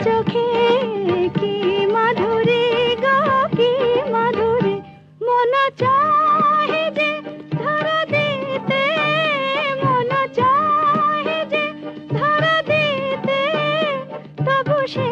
চোখে কি মাধুরী গো কি মাধুরী মন চাহে যে ধরা দিতে মন চাহে যে ধরা দিতে তবু সে